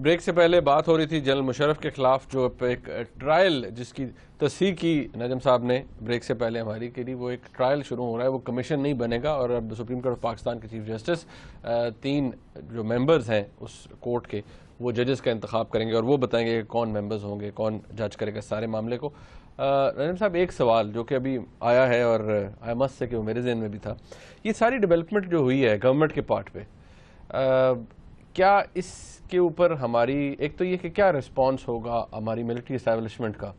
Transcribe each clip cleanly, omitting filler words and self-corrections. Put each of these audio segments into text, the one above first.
Break سے پہلے بات ہو رہی تھی جنرل مشرف کے خلاف جو ایک ٹرائل جس کی تصحیح کی نجم صاحب نے بریک سے پہلے ہماری کے لیے، وہ ایک ٹرائل شروع ہو رہا ہے، وہ کمیشن نہیں بنے گا اور اب سپریم کورٹ آف پاکستان کے چیف جسٹس 3 جو ممبرز ہیں اس کورٹ کے، وہ ججز کا انتخاب کریں گے اور وہ بتائیں گے کہ کون ممبرز ہوں گے، کون جج کرے گا سارے معاملے کو۔ نجم صاحب، ایک سوال جو کہ ابھی آیا ہے اور آئی مسٹ سے کہ وہ میرے ذہن میں بھی تھا، یہ ساری ڈیولپمنٹ جو ہوئی ہے گورنمنٹ کے پارٹ پہ، کیا اس کے اوپر ہماری ایک تو یہ کہ کیا رسپانس ہوگا ہماری ملٹری اسٹیبلشمنٹ کا،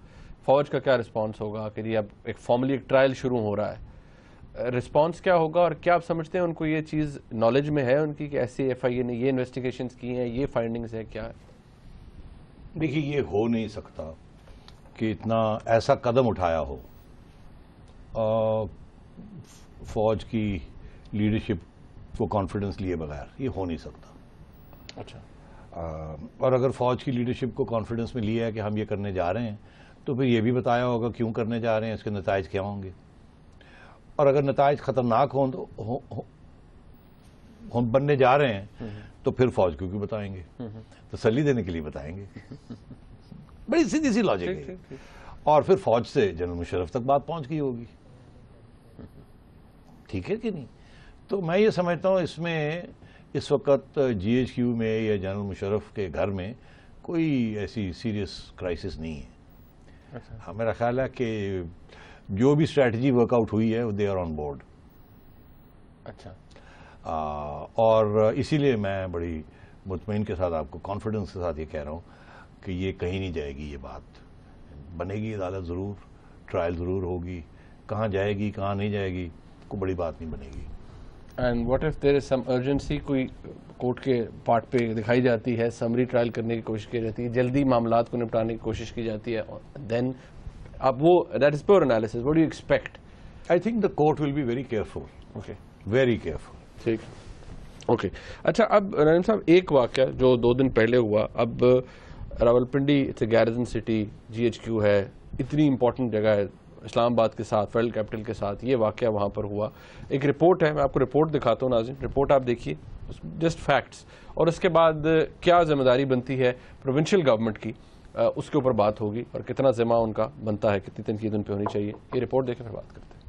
فوج کا کیا رسپانس ہوگا کہ یہ اب ایک فارملی ایک ٹرائل شروع ہو رہا ہے، رسپانس کیا ہوگا اور کیا آپ سمجھتے ہیں ان کو یہ چیز نالج میں ہے ان کی کہ ایسے ایف آئی اے نے یہ انویسٹیگیشنز کی ہیں، یہ فائنڈنگز ہے، کیا ہے؟ دیکھیے، یہ ہو نہیں سکتا کہ اتنا ایسا قدم اٹھایا ہو فوج کی لیڈرشپ کو کانفیڈنس لیے بغیر، یہ ہو نہیں سکتا۔ اچھا، اور اگر فوج کی لیڈرشپ کو کانفیڈنس میں لیا ہے کہ ہم یہ کرنے جا رہے ہیں تو پھر یہ بھی بتایا ہوگا کیوں کرنے جا رہے ہیں، اس کے نتائج کیا ہوں گے، اور اگر نتائج خطرناک ہوں تو ہم بننے جا رہے ہیں تو پھر فوج کو کیوں بتائیں گے، تسلی دینے کے لیے بتائیں گے۔ بڑی سیدھی سی لاجک ہے، اور پھر فوج سے جنرل مشرف تک بات پہنچ گئی ہوگی، ٹھیک ہے کہ نہیں؟ تو میں یہ سمجھتا ہوں اس میں اس وقت جی ایچ کیو میں یا جنرل مشرف کے گھر میں کوئی ایسی سیریس کرائسس نہیں ہے۔ میرا خیال ہے کہ جو بھی اسٹریٹجی ورک آؤٹ ہوئی ہے دے آر آن بورڈ۔ اچھا، اور اسی لیے میں بڑی مطمئن کے ساتھ، آپ کو کانفیڈنس کے ساتھ یہ کہہ رہا ہوں کہ یہ کہیں نہیں جائے گی، یہ بات بنے گی، عدالت ضرور، ٹرائل ضرور ہوگی، کہاں جائے گی کہاں نہیں جائے گی کوئی بڑی بات نہیں بنے گی۔ And what if there is some urgency, کوئی کورٹ کے پارٹ پہ دکھائی جاتی ہے، سمری ٹرائل کرنے کی کوشش کی جاتی ہے، جلدی معاملات کو نپٹانے کی کوشش کی جاتی ہے، دین اب وہ that is pure analysis, what do you expect? I think the court will be very careful, okay, very careful. ٹھیک، اوکے۔ اچھا، اب نجم صاحب ایک واقعہ جو 2 دن پہلے ہوا، اب Rawalpindi it's a garrison city, G H Q ہے، اتنی امپورٹنٹ جگہ ہے اسلام آباد کے ساتھ، فیڈرل کیپٹل کے ساتھ، یہ واقعہ وہاں پر ہوا۔ ایک رپورٹ ہے، میں آپ کو رپورٹ دکھاتا ہوں ناظرین، رپورٹ آپ دیکھیے، جسٹ فیکٹس، اور اس کے بعد کیا ذمہ داری بنتی ہے پروونشل گورنمنٹ کی، اس کے اوپر بات ہوگی، اور کتنا ذمہ ان کا بنتا ہے، کتنی تنقید ان پہ ہونی چاہیے۔ یہ رپورٹ دیکھیں پھر بات کرتے ہیں۔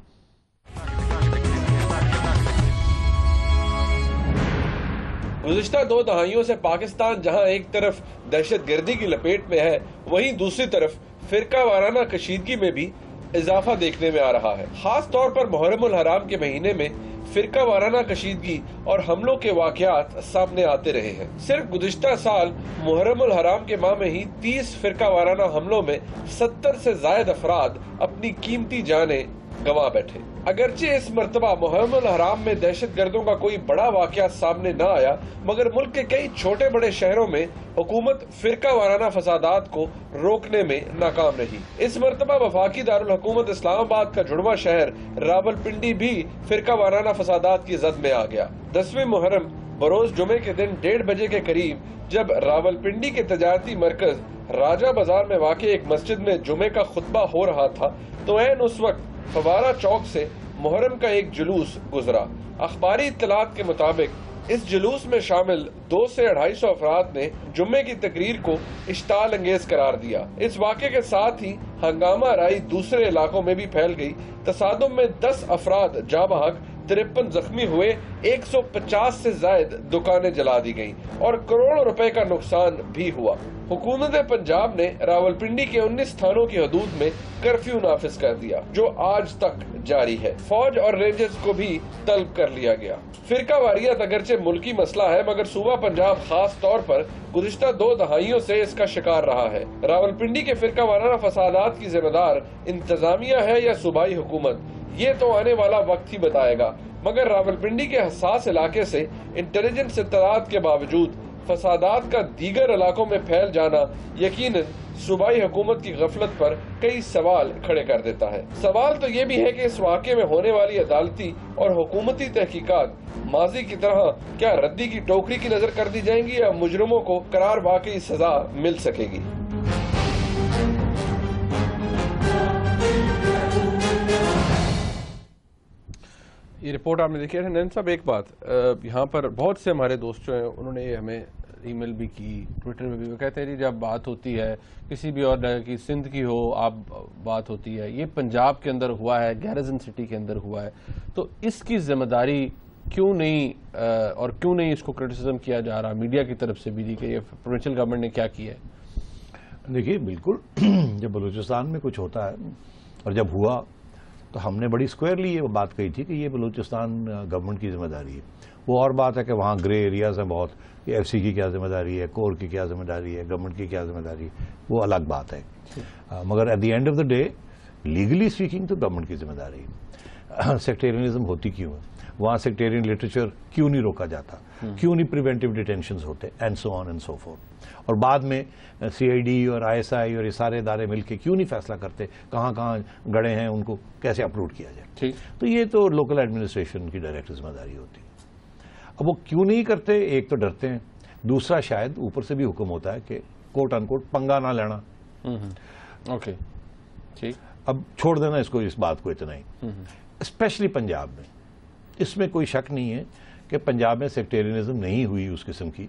گزشتہ 2 دہائیوں سے پاکستان جہاں ایک طرف دہشت گردی کی لپیٹ میں ہے، وہیں دوسری طرف فرقہ وارانہ کشیدگی میں بھی اضافہ دیکھنے میں آ رہا ہے۔ خاص طور پر محرم الحرام کے مہینے میں فرقہ وارانہ کشیدگی اور حملوں کے واقعات سامنے آتے رہے ہیں۔ صرف گزشتہ سال محرم الحرام کے ماہ میں ہی 30 فرقہ وارانہ حملوں میں 70 سے زائد افراد اپنی قیمتی جانیں گنوا بیٹھے۔ اگرچہ اس مرتبہ محرم الحرام میں دہشت گردوں کا کوئی بڑا واقعہ سامنے نہ آیا، مگر ملک کے کئی چھوٹے بڑے شہروں میں حکومت فرقہ وارانہ فسادات کو روکنے میں ناکام رہی۔ اس مرتبہ وفاقی دارالحکومت اسلام آباد کا جڑواں شہر راولپنڈی بھی فرقہ وارانہ فسادات کی زد میں آ گیا۔ 10ویں محرم بروز جمعے کے دن 1:30 بجے کے قریب جب راولپنڈی کے تجارتی مرکز راجہ بازار میں واقع ایک مسجد میں جمعے کا خطبہ ہو رہا تھا تو عین اس وقت فوارہ چوک سے محرم کا ایک جلوس گزرا۔ اخباری اطلاعات کے مطابق اس جلوس میں شامل 200 سے 250 افراد نے جمعے کی تقریر کو اشتعال انگیز قرار دیا۔ اس واقعے کے ساتھ ہی ہنگامہ رائی دوسرے علاقوں میں بھی پھیل گئی۔ تصادم میں 10 افراد جاں بحق، 53 زخمی ہوئے، 150 سے زائد دکانیں جلا دی گئیں اور کروڑوں روپے کا نقصان بھی ہوا۔ حکومت پنجاب نے راولپنڈی کے 19 تھانوں کی حدود میں کرفیو نافذ کر دیا، جو آج تک جاری ہے۔ فوج اور رینجرز کو بھی طلب کر لیا گیا۔ فرقہ واریت اگرچہ ملکی مسئلہ ہے، مگر صوبہ پنجاب خاص طور پر گزشتہ 2 دہائیوں سے اس کا شکار رہا ہے۔ راولپنڈی کے فرقہ وارانہ فسادات کی ذمہ دار انتظامیہ ہے یا صوبائی حکومت، یہ تو آنے والا وقت ہی بتائے گا، مگر راولپنڈی کے حساس علاقے سے انٹیلیجنس اطلاعات کے باوجود فسادات کا دیگر علاقوں میں پھیل جانا یقیناً صوبائی حکومت کی غفلت پر کئی سوال کھڑے کر دیتا ہے۔ سوال تو یہ بھی ہے کہ اس واقعے میں ہونے والی عدالتی اور حکومتی تحقیقات ماضی کی طرح کیا ردی کی ٹوکری کی نظر کر دی جائیں گی یا مجرموں کو قرار واقعی سزا مل سکے گی؟ یہ رپورٹ آپ نے دیکھی ہے۔ نین صاحب، ایک بات یہاں پر بہت سے ہمارے دوست جو ہیں انہوں نے یہ ہمیں ای میل بھی کی, ٹویٹر میں بھی. وہ کہتے ہیں جی جب بات ہوتی ہے کسی بھی اور جگہ کی, سندھ کی ہو آپ بات ہوتی ہے, یہ پنجاب کے اندر ہوا ہے, گیرزن سٹی کے اندر ہوا ہے, تو اس کی ذمہ داری کیوں نہیں اور کیوں نہیں اس کو کرٹیسزم کیا جا رہا میڈیا کی طرف سے بھی جی کہ یہ پروونشل گورنمنٹ نے کیا کیا ہے؟ دیکھیے بالکل, جب بلوچستان میں کچھ ہوتا ہے اور جب ہوا تو ہم نے بڑی اسکوئرلی یہ بات کہی تھی کہ یہ بلوچستان گورنمنٹ کی ذمہ داری ہے. وہ اور بات ہے کہ وہاں گرے ایریاز ہیں بہت, کہ ایف سی کی کیا ذمہ داری ہے, کور کی کیا ذمہ داری ہے, گورنمنٹ کی کیا ذمہ داری ہے, وہ الگ بات ہے. مگر at the end of the day legally speaking تو گورنمنٹ کی ذمہ داری ہے. سیکٹیرینزم ہوتی کیوں ہے, وہاں سیکٹیرین لٹریچر کیوں نہیں روکا جاتا, کیوں نہیں پریونٹیو ڈیٹینشنز ہوتے, and so on and so forth. اور بعد میں سی آئی ڈی اور آئی ایس آئی اور یہ سارے ادارے مل کے کیوں نہیں فیصلہ کرتے کہاں کہاں گڑے ہیں, ان کو کیسے اپلوڈ کیا جائے. تو یہ تو لوکل ایڈمنسٹریشن کی ڈائریکٹ ذمہ داری ہوتی ہے. اب وہ کیوں نہیں کرتے, ایک تو ڈرتے ہیں, دوسرا شاید اوپر سے بھی حکم ہوتا ہے کہ کوٹ ان کوٹ پنگا نہ لینا. اوکے ٹھیک, اب چھوڑ دینا اس کو, اس بات کو اتنا ہی. اسپیشلی پنجاب میں اس میں کوئی شک نہیں ہے کہ پنجاب میں سیکٹیرینزم نہیں ہوئی اس قسم کی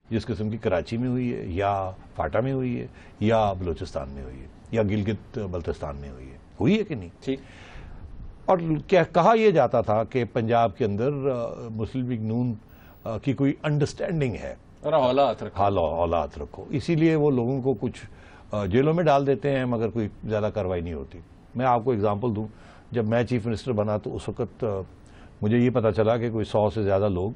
جس قسم کی کراچی میں ہوئی ہے, یا فاٹا میں ہوئی ہے, یا بلوچستان میں ہوئی ہے, یا گلگت بلتستان میں ہوئی ہے کہ نہیں. ٹھیک. اور کہا یہ جاتا تھا کہ پنجاب کے اندر مسلم لیگ نون کی کوئی انڈرسٹینڈنگ ہے, اولاد رکھو, اسی لیے وہ لوگوں کو کچھ جیلوں میں ڈال دیتے ہیں مگر کوئی زیادہ کارروائی نہیں ہوتی. میں آپ کو اگزامپل دوں, جب میں چیف منسٹر بنا تو اس وقت مجھے یہ پتا چلا کہ کوئی 100 سے زیادہ لوگ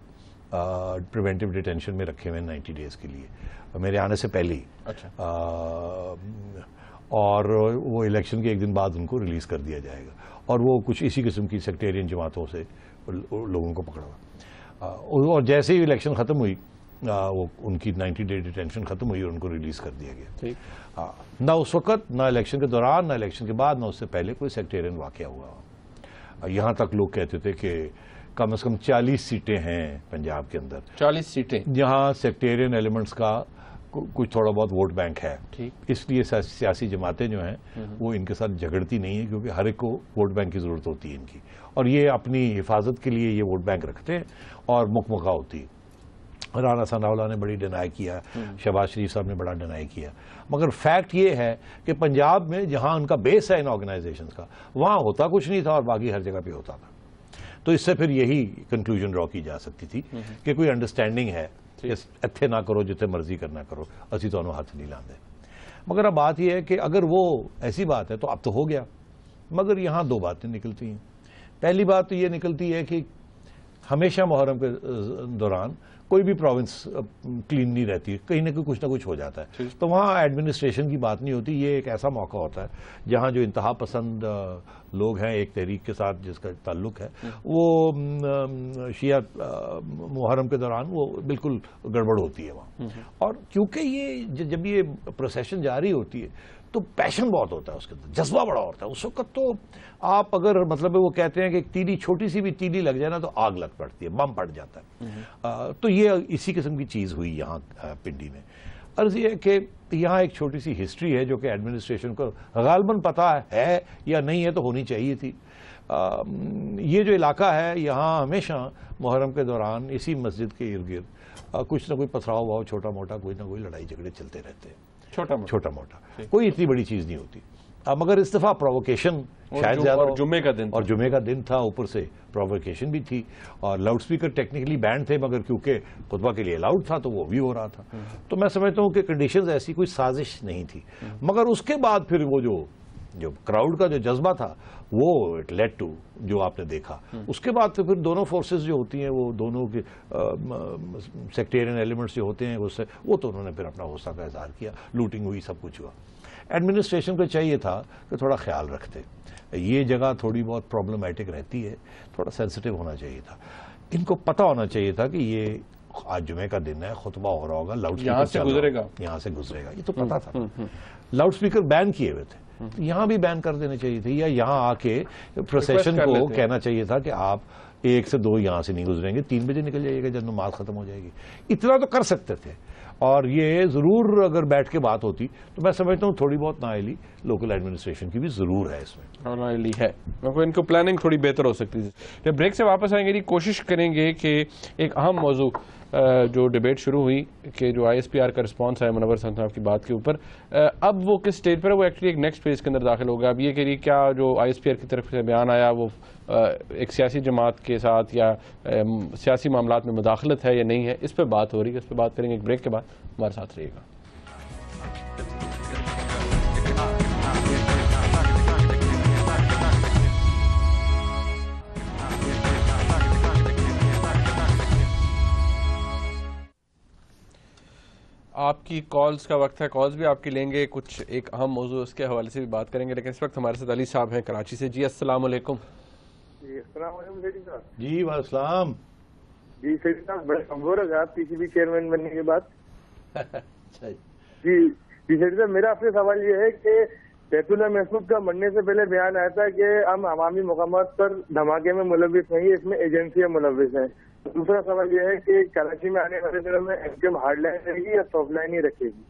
پریونٹیو ڈیٹینشن میں رکھے ہوئے ہیں 90 ڈیز کے لیے, میرے آنے سے پہلے ہی. اور وہ الیکشن کے ایک دن بعد ان کو ریلیز کر دیا جائے گا, اور وہ کچھ اسی قسم کی سیکٹیرین جماعتوں سے لوگوں کو پکڑا ہوا. اور جیسے ہی الیکشن ختم ہوئی وہ ان کی 90 ڈے ڈیٹینشن ختم ہوئی اور ان کو ریلیز کر دیا گیا. نہ اس وقت, نہ الیکشن کے دوران, نہ الیکشن کے بعد, نہ اس سے پہلے کوئی سیکٹیرین واقعہ ہوا. یہاں تک لوگ کہتے تھے کہ کم از کم 40 سیٹیں ہیں پنجاب کے اندر, 40 سیٹیں جہاں سیکٹیرین ایلیمنٹس کا کچھ تھوڑا بہت ووٹ بینک ہے. اس لیے سیاسی جماعتیں جو ہیں وہ ان کے ساتھ جھگڑتی نہیں ہیں, کیونکہ ہر ایک کو ووٹ بینک کی ضرورت ہوتی ہے ان کی, اور یہ اپنی حفاظت کے لیے یہ ووٹ بینک رکھتے ہیں اور مکمکا ہوتی ہے. رانا ثناءاللہ نے بڑی ڈینائی کیا, شہباز شریف صاحب نے بڑا ڈینائی کیا, مگر فیکٹ یہ ہے کہ پنجاب میں جہاں ان کا بیس ہے ان آرگنائزیشنز کا, وہاں ہوتا کچھ نہیں تھا اور باقی ہر جگہ پہ ہوتا تھا. تو اس سے پھر یہی کنکلوژن ڈرا کی جا سکتی تھی کہ کوئی انڈرسٹینڈنگ ہے, اتھے نہ کرو جتنے مرضی کرنا کرو, اسی تو انہوں ہاتھ نہیں لاندے. مگر اب بات یہ ہے کہ اگر وہ ایسی بات ہے تو اب تو ہو گیا, مگر یہاں دو باتیں نکلتی ہیں. پہلی بات تو یہ نکلتی ہے کہ ہمیشہ محرم کے دوران کوئی بھی پروونس کلین نہیں رہتی, کہیں نہ کچھ نہ کچھ ہو جاتا ہے. تو وہاں ایڈمنسٹریشن کی بات نہیں ہوتی, یہ ایک ایسا موقع ہوتا ہے جہاں جو انتہا پسند لوگ ہیں ایک تحریک کے ساتھ جس کا تعلق ہے, وہ شیعہ محرم کے دوران وہ بالکل گڑبڑ ہوتی ہے وہاں. اور کیونکہ یہ جب یہ پروسیشن جاری ہوتی ہے تو پیشن بہت ہوتا ہے اس کے اندر, جذبہ بڑا ہوتا ہے اس وقت. تو آپ اگر مطلب وہ کہتے ہیں کہ ایک تیلی, چھوٹی سی بھی تیلی لگ جائے نا تو آگ لگ پڑتی ہے, بم پڑ جاتا ہے. تو یہ اسی قسم کی چیز ہوئی یہاں پنڈی میں. عرض یہ ہے کہ یہاں ایک چھوٹی سی ہسٹری ہے جو کہ ایڈمنسٹریشن کو غالباً پتہ ہے یا نہیں ہے, تو ہونی چاہیے تھی. یہ جو علاقہ ہے یہاں ہمیشہ محرم کے دوران اسی مسجد کے ارد گرد کچھ نہ کوئی پتھراؤ بھاؤ, چھوٹا موٹا کوئی نہ کوئی لڑائی جھگڑے چلتے رہتے ہیں, چھوٹا موٹا, کوئی اتنی بڑی چیز نہیں ہوتی. مگر اس دفعہ پرووکیشن شاید زیادہ, اور جمعے کا دن تھا, اوپر سے پرووکیشن بھی تھی, اور لاؤڈ سپیکر ٹیکنیکلی بینڈ تھے, مگر کیونکہ خطبہ کے لیے الاؤڈ تھا تو وہ بھی ہو رہا تھا. تو میں سمجھتا ہوں کہ کنڈیشنز ایسی کوئی سازش نہیں تھی. مگر اس کے بعد پھر وہ جو کراؤڈ کا جو جذبہ تھا وہ اٹ لیڈ ٹو جو آپ نے دیکھا. اس کے بعد پھر دونوں فورسز جو ہوتی ہیں, وہ دونوں کے سیکٹیرین ایلیمنٹس جو ہوتے ہیں وہ تو انہوں نے پھر اپنا غصہ کا اظہار کیا, لوٹنگ ہوئی, سب کچھ ہوا. ایڈمنسٹریشن کو چاہیے تھا کہ تھوڑا خیال رکھتے, یہ جگہ تھوڑی بہت پرابلمٹک رہتی ہے, تھوڑا سینسٹیو ہونا چاہیے تھا. ان کو پتہ ہونا چاہیے تھا کہ یہ آج جمعے کا دن ہے, خطبہ ہو رہا ہوگا, لاؤڈ اسپیکر یہاں سے گزرے گا, یہ تو پتہ تھا. لاؤڈ اسپیکر بین کیے ہوئے تھے, یہاں بھی بین کر دینے چاہیے تھے, یا یہاں آ کے پروسیشن کو کہنا چاہیے تھا کہ آپ 1 سے 2 یہاں سے نہیں گزریں گے, 3 بجے نکل جائیے گا جب نماز ختم ہو جائے گی. اتنا تو کر سکتے تھے. اور یہ ضرور اگر بیٹھ کے بات ہوتی تو میں سمجھتا ہوں تھوڑی بہت نااہلی لوکل ایڈمنسٹریشن کی بھی ضرور ہے اس میں. نااہلی ہے, ان کو پلاننگ تھوڑی بہتر ہو سکتی ہے. جب بریک سے واپس آئیں گے کوشش کریں گے کہ ایک اہم موضوع جو ڈیبیٹ شروع ہوئی کہ جو آئی ایس پی آر کا رسپانس ہے منور حسن صاحب کی بات کے اوپر, اب وہ کس سٹیج پر ہے, وہ ایکچولی ایک نیکسٹ فیز کے اندر داخل ہوگا. اب یہ کہ کیا جو آئی ایس پی آر کی طرف سے بیان آیا وہ ایک سیاسی جماعت کے ساتھ یا سیاسی معاملات میں مداخلت ہے یا نہیں ہے, اس پہ بات ہو رہی ہے. اس پہ بات کریں گے ایک بریک کے بعد. ہمارے ساتھ رہیے گا. آپ کی کالز کا وقت ہے, کالز بھی آپ کی لیں گے, کچھ ایک اہم موضوع اس کے حوالے سے بھی بات کریں گے, لیکن اس وقت ہمارے ساتھ علی صاحب ہیں کراچی سے. جی السلام علیکم. جی السلام علیکم سیٹھی صاحب. جی وعلیکم السلام. جی سیٹھی صاحب بڑے کمزور ہے آپ پی سی بی چیئرمین بننے کے بعد. جی سیٹھی صاحب میرا آپ سے سوال یہ ہے کہ بیت اللہ محسود کا مرنے سے پہلے بیان آیا تھا کہ ہم عوامی مقامات پر دھماکے میں ملوث نہیں, اس میں ایجنسیاں ملوث ہیں. دوسرا سوال یہ ہے کہ کراچی میں آنے والے دنوں میں M Q M hard line رہے گی یا سافٹ لائن ہی رکھے گی؟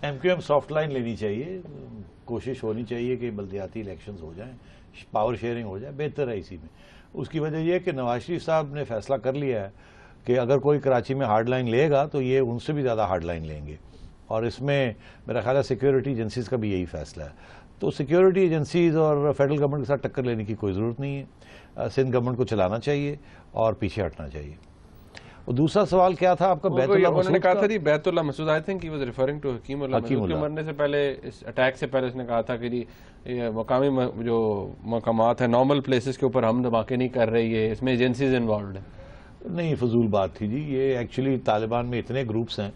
M Q M soft line لینی چاہیے. کوشش ہونی چاہیے کہ بلدیاتی الیکشنز ہو جائیں, پاور شیئرنگ ہو جائے, بہتر ہے اسی میں. اس کی وجہ یہ ہے کہ نواز شریف صاحب نے فیصلہ کر لیا ہے کہ اگر کوئی کراچی میں ہارڈ لائن لے گا تو یہ ان سے بھی زیادہ ہارڈ لائن لیں گے, اور اس میں میرا خیال ہے سیکیورٹی ایجنسیز کا بھی یہی فیصلہ ہے. تو سیکیورٹی ایجنسیز اور فیڈرل گورنمنٹ کے ساتھ ٹکر لینے کی کوئی ضرورت نہیں ہے. سندھ گورنمنٹ کو چلانا چاہیے اور پیچھے ہٹنا چاہیے. اور دوسرا سوال کیا تھا آپ کا؟ بیت اللہ انہوں نے کہا تھا جی Baitullah Mehsud, I think he was referring to Hakimullah مسعود کے مرنے سے پہلے, اس اٹیک سے پہلے اس نے کہا تھا کہ جی مقامی جو مقامات ہیں نارمل پلیسز کے اوپر ہم دھماکے نہیں کر رہی ہے, اس میں ایجنسیز انوالوڈ ہیں. نہیں, فضول بات تھی جی. یہ ایکچولی طالبان میں اتنے گروپس ہیں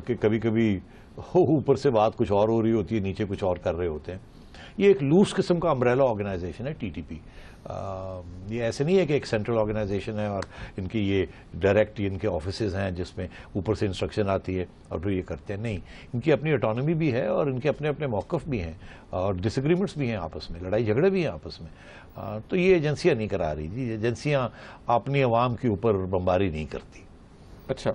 کہ کبھی کبھی اوپر سے بات کچھ اور ہو رہی ہوتی ہے, نیچے کچھ اور کر رہے ہوتے ہیں. یہ ایک لوس قسم کا امبریلا آرگنائزیشن ہے ٹی ٹی پی. یہ ایسے نہیں ہے کہ ایک سینٹرل آرگنائزیشن ہے اور ان کی یہ ڈائریکٹ ان کے آفیسز ہیں جس میں اوپر سے انسٹرکشن آتی ہے اور پھر یہ کرتے ہیں. نہیں, ان کی اپنی اٹانومی بھی ہے اور ان کے اپنے اپنے موقف بھی ہیں اور ڈس ایگریمنٹس بھی ہیں آپس میں, لڑائی جھگڑے بھی ہیں آپس میں. تو یہ ایجنسیاں نہیں کرا رہی جی. ایجنسیاں اپنی عوام کے اوپر بمباری نہیں کرتی. اچھا,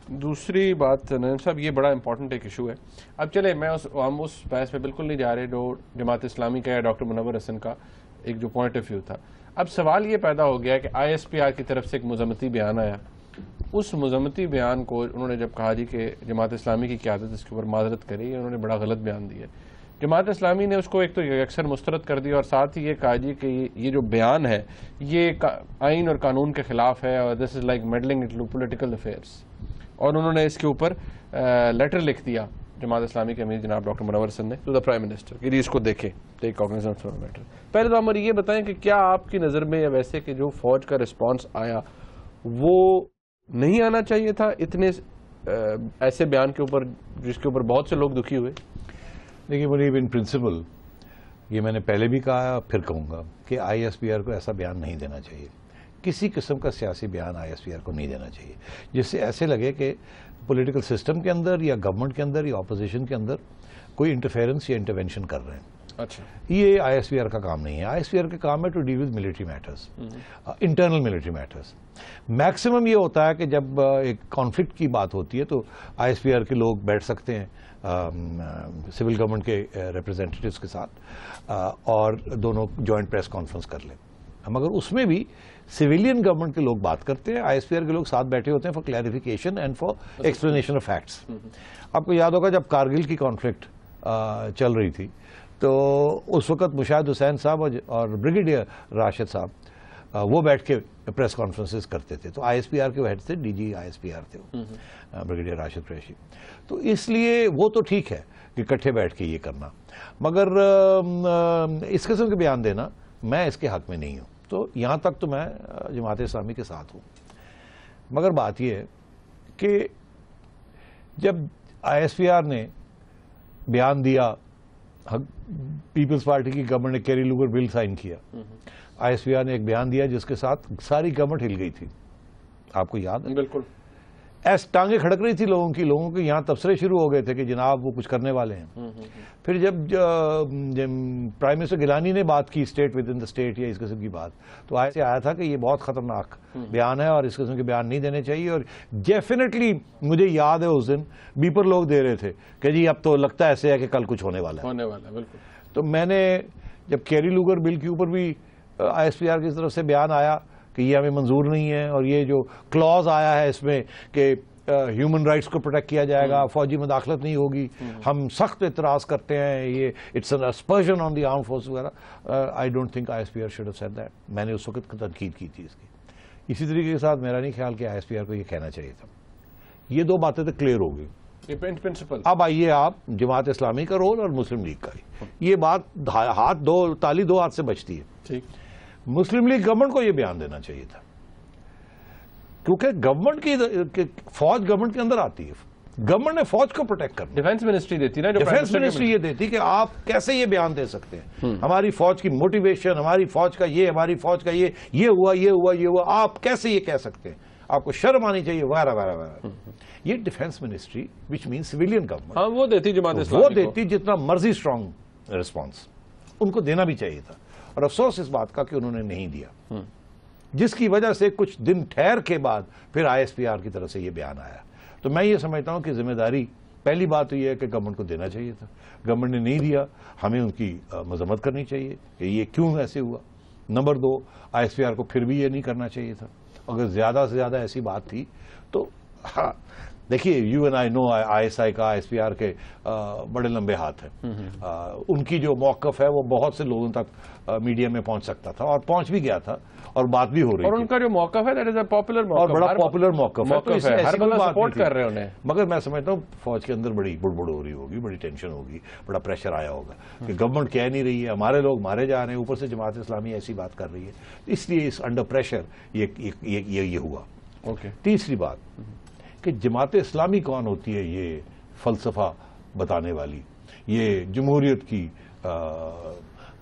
دوسری بات نعیم صاحب, یہ بڑا امپورٹنٹ ایک ایشو ہے. اب چلے ہم اس بحث پہ بالکل نہیں جا رہے جو جماعت اسلامی کا یا ڈاکٹر منور حسن کا ایک جو پوائنٹ آف ویو تھا. اب سوال یہ پیدا ہو گیا کہ آئی ایس پی آر کی طرف سے ایک مذمتی بیان آیا. اس مذمتی بیان کو انہوں نے جب کہا جی کہ جماعت اسلامی کی قیادت اس کے اوپر معذرت کری, انہوں نے بڑا غلط بیان دیا. جماعت اسلامی نے اس کو ایک تو یکسر مسترد کر دیا اور ساتھ ہی یہ کہا جی کہ یہ جو بیان ہے یہ آئین اور قانون کے خلاف ہے اور this is like meddling into political affairs. اور انہوں نے اس کے اوپر لیٹر لکھ دیا جماعت اسلامی کے امیر جناب ڈاکٹر منور حسن نے ٹو دا پرائم منسٹر کہ اس کو دیکھیں, ٹیک کاگنیزنس آف میٹر. پہلے تو ہمیں یہ بتائیں کہ کیا آپ کی نظر میں ویسے کہ جو فوج کا رسپانس آیا وہ نہیں آنا چاہیے تھا اتنے ایسے بیان کے اوپر جس کے اوپر بہت سے لوگ دکھی ہوئے؟ دیکھیے منیب, ان پرنسپل یہ میں نے پہلے بھی کہا پھر کہوں گا کہ آئی ایس پی آر کو ایسا بیان نہیں دینا چاہیے. کسی قسم کا سیاسی بیان آئی ایس پی آر کو نہیں دینا چاہیے جس سے ایسے لگے کہ پولیٹیکل سسٹم کے اندر یا گورنمنٹ کے اندر یا اپوزیشن کے اندر کوئی انٹرفیئرنس یا انٹرونشن کر رہے ہیں. اچھا, یہ آئی ایس پی آر کا کام نہیں ہے. آئی ایس پی آر کا کام ہے to deal with military matters, internal military matters. Maximum یہ ہوتا ہے کہ جب ایک کانفلکٹ کی بات ہوتی ہے تو آئی ایس پی آر کے لوگ بیٹھ سکتے ہیں سول گورنمنٹ کے ریپرزینٹیٹیوز کے ساتھ اور دونوں جوائنٹ پریس کانفرنس کر لیں. مگر اس میں بھی سویلین گورنمنٹ کے لوگ بات کرتے ہیں, آئی ایس پی آر کے لوگ ساتھ بیٹھے ہوتے ہیں for clarification and for explanation of facts. آپ کو یاد ہوگا جب کارگل کی کانفلکٹ چل رہی تھی تو اس وقت مشاہد حسین صاحب اور بریگیڈیئر راشد صاحب وہ بیٹھ کے پریس کانفرنسز کرتے تھے. تو آئی ایس پی آر کے ہیڈ تھے, D G I S P R تھے بریگیڈیئر راشد قریشی. تو اس لیے وہ تو ٹھیک ہے کہ اکٹھے بیٹھ کے یہ کرنا, مگر اس قسم کے بیان دینا میں اس کے حق میں نہیں ہوں. تو یہاں تک تو میں جماعت اسلامی کے ساتھ ہوں. مگر بات یہ ہے کہ جب آئی ایس پی آر نے بیان دیا, پیپلز پارٹی کی گورنمنٹ نے کیری لوگر بل سائن کیا, آئی ایس پی آر نے ایک بیان دیا جس کے ساتھ ساری گورنمنٹ ہل گئی تھی. آپ کو یاد ہے؟ بالکل. ایس ٹانگیں کھڑک رہی تھی لوگوں کے یہاں تبصرے شروع ہو گئے تھے کہ جناب وہ کچھ کرنے والے ہیں. پھر جب پرائم منسٹر گیلانی نے بات کی state with in the state یا اس قسم کی بات, تو آیا تھا کہ یہ بہت خطرناک بیان ہے اور اس قسم کے بیان نہیں دینے چاہیے. اور ڈیفینیٹلی مجھے یاد ہے اس دن بیپر لوگ دے رہے تھے کہ جی اب تو لگتا ہے ایسے ہے کہ کل کچھ ہونے والا ہے. بالکل. تو میں نے جب کیری لوگر بل کے اوپر بھی آئی ایس پی آر کی طرف سے بیان آیا کہ یہ ہمیں منظور نہیں ہے, اور یہ جو کلاز آیا ہے اس میں کہ ہیومن رائٹس کو پروٹیکٹ کیا جائے گا, فوجی مداخلت نہیں ہوگی, ہم سخت اعتراض کرتے ہیں, یہ it's an aspersion on the arm force وغیرہ. I don't think I S P R should have said that. میں نے اس وقت تنقید کی تھی اس کی. اسی طریقے کے ساتھ میرا نہیں خیال کہ آئی ایس پی آر کو یہ کہنا چاہیے تھا. یہ دو باتیں تو کلیئر ہو گئی. پرنسپل. اب آئیے آپ جماعت اسلامی کا رول اور مسلم لیگ کا ہی. یہ بات تالی دو ہاتھ سے بچتی ہے. ٹھیک. مسلم لیگ گورنمنٹ کو یہ بیان دینا چاہیے تھا, کیونکہ گورنمنٹ کی فوج گورنمنٹ کے اندر آتی ہے. گورنمنٹ نے فوج کو پروٹیکٹ کرنا. ڈیفینس منسٹری دیتی نا, ڈیفینس منسٹری یہ دیتی کہ آپ کیسے یہ بیان دے سکتے ہیں, ہماری فوج کی موٹیویشن, ہماری فوج کا یہ, ہماری فوج کا یہ ہوا, آپ کیسے یہ کہہ سکتے ہیں, آپ کو شرم آنی چاہیے وغیرہ وغیرہ وغیرہ. یہ defence ministry which means civilian government, ہاں وہ دیتی جماعت اسلامی, وہ دیتی جتنا مرضی اسٹرانگ ریسپانس, ان کو دینا بھی چاہیے تھا. اور افسوس اس بات کا کہ انہوں نے نہیں دیا, جس کی وجہ سے کچھ دن ٹھہر کے بعد پھر آئی ایس پی آر کی طرف سے یہ بیان آیا. تو میں یہ سمجھتا ہوں کہ ذمہ داری پہلی بات تو یہ ہے کہ گورنمنٹ کو دینا چاہیے تھا. گورنمنٹ نے نہیں دیا, ہمیں ان کی مذمت کرنی چاہیے کہ یہ کیوں ایسے ہوا. نمبر دو, آئی ایس پی آر کو پھر بھی یہ نہیں کرنا چاہیے تھا. اگر زیادہ سے زیادہ ایسی بات تھی تو ہاں دیکھیے, U N I know I S I کا آئی ایس پی آر کے بڑے لمبے ہاتھ ہیں. ان کی جو موقف ہے وہ بہت سے لوگوں تک میڈیا میں پہنچ سکتا تھا, اور پہنچ بھی گیا تھا, اور بات بھی ہو رہی تھی. اور ان کا جو موقف ہے دیٹ از اے پاپولر موقف, اور بڑا پاپولر موقف ہے, ہر بندہ سپورٹ کر رہے ہیں انہیں. مگر میں سمجھتا ہوں فوج کے اندر بڑی بڑبڑ ہو رہی ہوگی, بڑی ٹینشن ہوگی, بڑا پریشر آیا ہوگا کہ گورنمنٹ کہہ نہیں رہی ہے, ہمارے لوگ مارے جا رہے ہیں, اوپر سے جماعت اسلامی ایسی بات کر رہی ہے, اس لیے اس انڈر پریشر یہ ہوا. تیسری بات کہ جماعت اسلامی کون ہوتی ہے یہ فلسفہ بتانے والی, یہ جمہوریت کی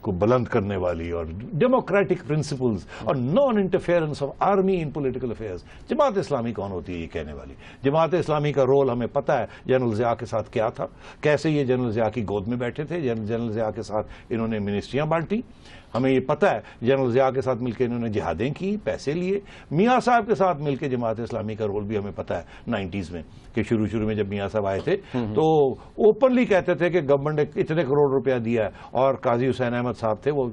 کو بلند کرنے والی اور ڈیموکریٹک پرنسپلز اور non interference of army in political affairs. Jamaat Islami کون ہوتی ہے یہ کہنے والی؟ جماعت اسلامی کا رول ہمیں پتہ ہے جنرل ضیاء کے ساتھ کیا تھا, کیسے یہ جنرل ضیاء کی گود میں بیٹھے تھے, جنرل ضیاء کے ساتھ انہوں نے منسٹریاں بانٹی. ہمیں یہ پتہ ہے جنرل ضیاء کے ساتھ مل کے انہوں نے جہادیں کی, پیسے لیے. میاں صاحب کے ساتھ مل کے جماعت اسلامی کا رول بھی ہمیں پتہ ہے 90s میں, کہ شروع میں جب میاں صاحب آئے تھے تو اوپنلی کہتے تھے کہ گورنمنٹ نے اتنے کروڑ روپیہ دیا ہے, اور قاضی حسین احمد صاحب تھے وہ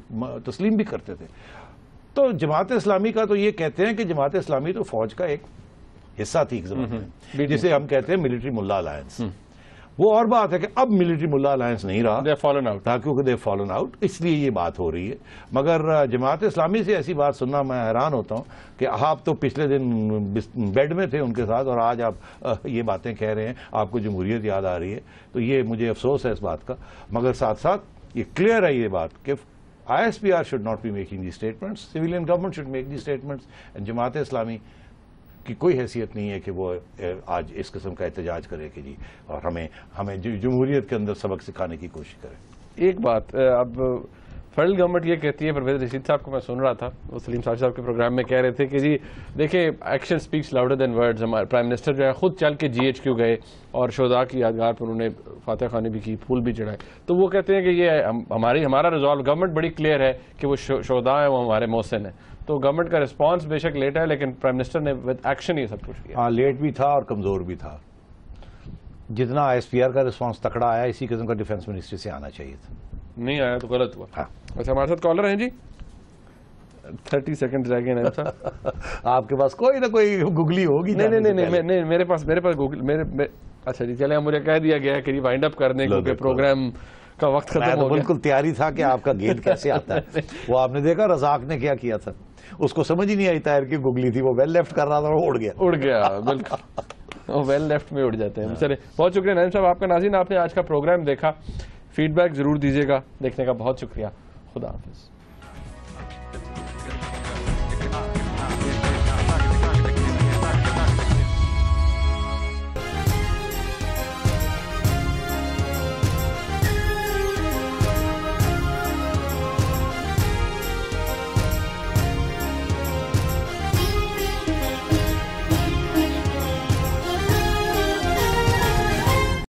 تسلیم بھی کرتے تھے. تو جماعت اسلامی کا تو یہ کہتے ہیں کہ جماعت اسلامی تو فوج کا ایک حصہ تھی ایک زمانے میں, جسے ہم کہتے ہیں ملٹری ملا الائنس. وہ اور بات ہے کہ اب ملٹری ملا الائنس نہیں رہا, کیونکہ دے فالن آؤٹ, اس لیے یہ بات ہو رہی ہے. مگر جماعت اسلامی سے ایسی بات سننا میں حیران ہوتا ہوں کہ آپ تو پچھلے دن بیڈ میں تھے ان کے ساتھ, اور آج آپ یہ باتیں کہہ رہے ہیں, آپ کو جمہوریت یاد آ رہی ہے. تو یہ مجھے افسوس ہے اس بات کا. مگر ساتھ ساتھ یہ کلیئر ہے یہ بات کہ I S P R should not be making the statements, civilian government should make the statements, and Jamaat Islami کی کوئی حیثیت نہیں ہے کہ وہ آج اس قسم کا احتجاج کرے کہ جی, اور ہمیں جمہوریت کے اندر سبق سکھانے کی کوشش کرے. ایک بات, اب فیڈرل گورنمنٹ یہ کہتی ہے, پروفیسر رشید صاحب کو میں سن رہا تھا, وہ سلیم صاحب کے پروگرام میں کہہ رہے تھے کہ جی دیکھیں action speaks louder than words. ہمارے پرائم منسٹر جو ہے خود چل کے GHQ گئے اور شہداء کی یادگار پر انہوں نے فاتح خوانی بھی کی, پھول بھی چڑھائے. تو وہ کہتے ہیں کہ یہ ہمارا ریزالو, گورنمنٹ بڑی کلیئر ہے کہ وہ شہداء ہیں, وہ ہمارے محسن ہیں. تو گورنمنٹ کا رسپانس بے شک لیٹ ہے, لیکن پرائم منسٹر نے ود ایکشن یہ سب کچھ کیا. ہاں لیٹ بھی تھا اور کمزور بھی تھا. جتنا آئی ایس پی آر کا رسپانس تکڑا آیا, اسی قسم کا ڈیفینس منسٹری سے آنا چاہیے تھا. نہیں آیا تو غلط ہوا. اچھا ہمارے ساتھ کالر ہیں جی, 30 سیکنڈ رہ گئے. آپ کے پاس کوئی نہ کوئی گگلی ہوگی. نہیں میرے پاس گوگل. اچھا جی چلے, مجھے کہہ دیا گیا کہ وائنڈ اپ کر دیں کیونکہ پروگرام کا وقت ختم ہو گیا. بالکل تیاری تھا کہ آپ کا گیند کیسے آتا ہے. وہ آپ نے دیکھا رزاق نے کیا کیا تھا, اس کو سمجھ ہی نہیں آئی طاہر کی گگلی تھی, وہ ویل لیفٹ کر رہا تھا اور اڑ گیا. بالکل ویل لیفٹ میں اڑ جاتے ہیں. چلے بہت شکریہ نعیم صاحب آپ کا. ناظرین آپ نے آج کا پروگرام دیکھا, فیڈ بیک ضرور دیجیے گا, دیکھنے کا بہت شکریہ. خدا حافظ.